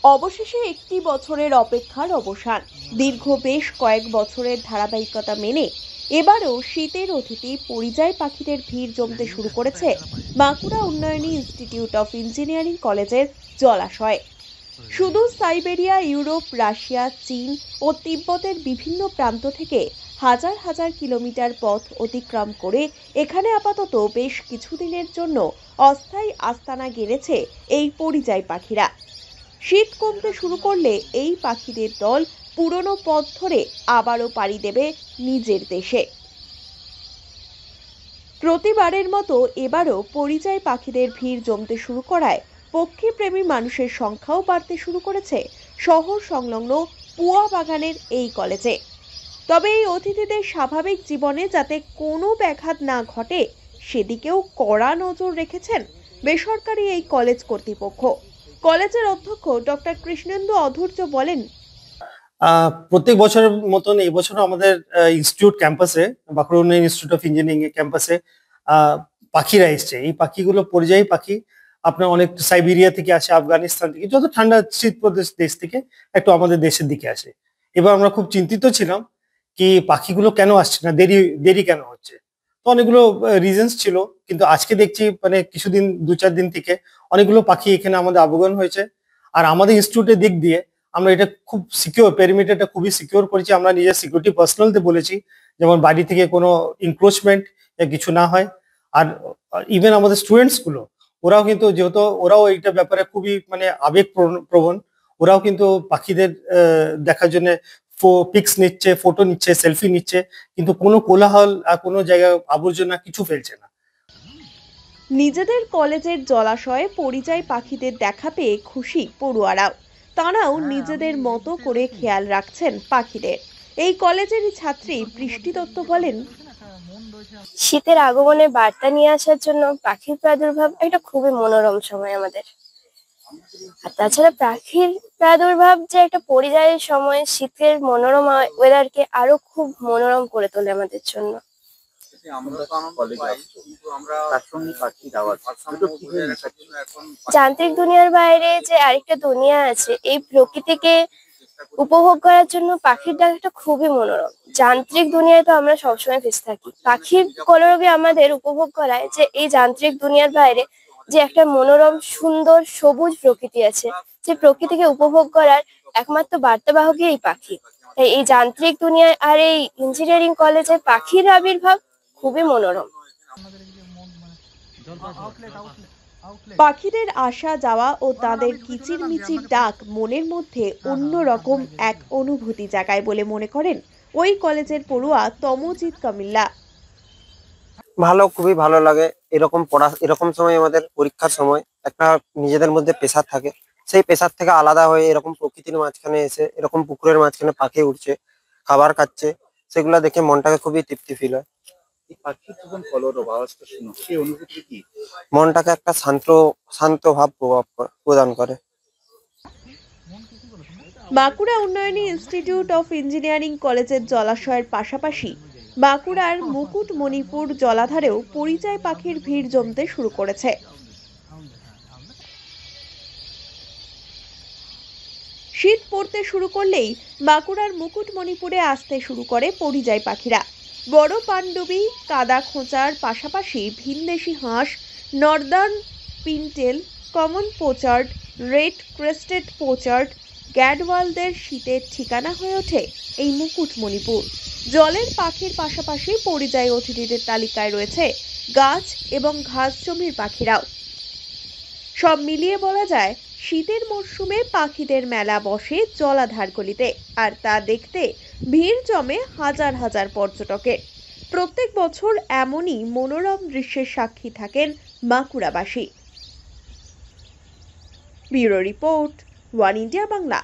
অবশেষে একটি বছরের অপেক্ষার অবসান। দীর্ঘ বেশ কয়েক বছরের ধারাবাহিকতা মেনে এবারও শীতের অতিথি পরিযায়ী পাখিদের ভিড় জমতে শুরু করেছে বাঁকুড়া উন্নয়নী ইনস্টিটিউট অফ ইঞ্জিনিয়ারিং কলেজের জলাশয়ে। শুধু সাইবেরিয়া, ইউরোপ, রাশিয়া, চীন ও তিব্বতের বিভিন্ন প্রান্ত থেকে হাজার হাজার কিলোমিটার পথ অতিক্রম করে এখানে আপাতত বেশ কিছুদিনের জন্য অস্থায়ী আস্তানা গেড়েছে এই পরিযায়ী পাখিরা। শীত কমতে শুরু করলে এই পাখিদের দল পুরনো পথ ধরে আবারও পাড়ি দেবে নিজের দেশে। প্রতিবারের মতো এবারও পরিযায়ী পাখিদের ভিড় জমতে শুরু করায় পক্ষীপ্রেমী মানুষের সংখ্যাও বাড়তে শুরু করেছে শহর সংলগ্ন পুয়া বাগানের এই কলেজে। তবে এই অতিথিদের স্বাভাবিক জীবনে যাতে কোনো ব্যাঘাত না ঘটে সেদিকেও কড়া নজর রেখেছেন বেসরকারি এই কলেজ কর্তৃপক্ষ। কলেজের অধ্যক্ষ ডক্টর কৃষ্ণেন্দু অধৈর্য বলেন, প্রত্যেক বছরের মতন এই বছর আমাদের ইনস্টিটিউট ক্যাম্পাসে, বাঁকুড়া উন্নয়ন ইনস্টিটিউট অফ ইঞ্জিনিয়ারিং এর ক্যাম্পাসে পাখিরা এসছে। এই পাখিগুলো পরিযায়ী পাখি, আপনার অনেক সাইবেরিয়া থেকে আসে, আফগানিস্তান থেকে, যত ঠান্ডা শীত প্রদেশ দেশ থেকে একটু আমাদের দেশের দিকে আসে। এবার আমরা খুব চিন্তিত ছিলাম কি পাখিগুলো কেন আসছে না, দেরি দেরি কেন হচ্ছে। তো অনেকগুলো রিজনস ছিল, কিন্তু আজকে দেখছি মানে কিছুদিন 2-4 দিন থেকে অনেকগুলো পাখি এখানে আমাদের আগমন হয়েছে। আর আমাদের ইনস্টিটিউটের দিক দিয়ে আমরা এটা খুব সিকিউর, পেরিমিটারটা খুবই সিকিউর করেছি। আমরা নিজের সিকিউরিটি পার্সোনালতে বলেছি যেমন বাড়ি থেকে কোনো ইনক্রোচমেন্ট কিছু না হয়। আর ইভেন আমাদের স্টুডেন্টস গুলো, ওরাও কিন্তু, যেহেতু ওরাও এইটা ব্যাপারে খুবই মানে আবেগ প্রবণ, ওরাও কিন্তু পাখিদের দেখার জন্য পিক্স নিচ্ছে, ফটো নিচ্ছে, সেলফি নিচ্ছে, কিন্তু কোনো কোলাহল আর কোনো জায়গায় আবর্জনা কিছু ফেলছে না। নিজেদের কলেজের জলাশয়ে পরিযায়ী পাখিদের দেখা পেয়ে খুশি পড়ুয়ারাও। তারাও নিজেদের মতো করে খেয়াল রাখছেন পাখিদের। এই কলেজেরই ছাত্রী বৃষ্টি দত্ত বলেন, শীতের আগমনের বার্তা নিয়ে আসার জন্য পাখির প্রাদুর্ভাব একটা খুবই মনোরম সময় আমাদের। আর তাছাড়া পাখির প্রাদুর্ভাব যে একটা পরিযায়ী সময় শীতের মনোরম ওয়েদারকে আরো খুব মনোরম করে তোলে আমাদের জন্য। যান্ত্রিক দুনিয়ার বাইরে যে আরেকটা দুনিয়া আছে, এই প্রকৃতিকে উপভোগ করার জন্য পাখির ডাকটা খুবই মনোরম। যান্ত্রিক দুনিয়ায় তো আমরা সবসময় ফেসে থাকি, পাখির কলরবে আমাদের উপভোগ করায় যে এই যান্ত্রিক দুনিয়ার বাইরে যে একটা মনোরম সুন্দর সবুজ প্রকৃতি আছে, যে প্রকৃতিকে উপভোগ করার একমাত্র বার্তাবাহকই এই পাখি। তাই এই যান্ত্রিক দুনিয়ায় আর এই ইঞ্জিনিয়ারিং কলেজে পাখির আবির্ভাব খুবই মনোরম। পাখিদের আসা যাওয়া ও তাদের কিচিরমিচির ডাক মনের মধ্যে অন্যরকম এক অনুভূতি জাগায় বলে মনে করেন ওই কলেজের পড়ুয়া তমজিৎ কামিল্লা। ভালো, খুবই ভালো লাগে। এরকম সময় আমাদের পরীক্ষার সময় একটা নিজেদের মধ্যে প্রেসার থাকে, সেই প্রেসার থেকে আলাদা হয়ে এরকম প্রকৃতির মাঝখানে এসে এরকম পুকুরের মাঝখানে পাখি উঠছে, খাবার খাচ্ছে, সেগুলো দেখে মনটাকে খুবই তৃপ্তি ফিল হয়। মনটাকে একটা শান্ত ভাব প্রদান করে। বাঁকুড়া উন্নয়নী ইনস্টিটিউট অফ ইঞ্জিনিয়ারিং কলেজের জলাশয়ের পাশাপাশি বাঁকুড়ার মুকুটমণিপুর জলাধারেও পরিযায়ী পাখির ভিড় জমতে শুরু করেছে। শীত পড়তে শুরু করলেই বাঁকুড়ার মুকুটমণিপুরে আসতে শুরু করে পরিযায়ী পাখিরা। বড় পানডুবি, কাদা খোঁচার পাশাপাশি ভিনদেশি হাঁস, northern pintail, common pochard, red crested pochard, গ্যাডওয়ালদের শীতের ঠিকানা হয়ে ওঠে এই মুকুটমণিপুর। জলের পাখির পাশাপাশি পরিযায়ী অতিথিদের তালিকায় রয়েছে গাছ এবং ঘাস জমির পাখিরাও। সব মিলিয়ে বলা যায় শীতের মরশুমে পাখিদের মেলা বসে জলাধারগুলিতে, আর তা দেখতে ভিড় জমে হাজার হাজার পর্যটকের। প্রত্যেক বছর এমনই মনোরম দৃশ্যের সাক্ষী থাকেন বাঁকুড়াবাসী। Bureau report, one India Bangla.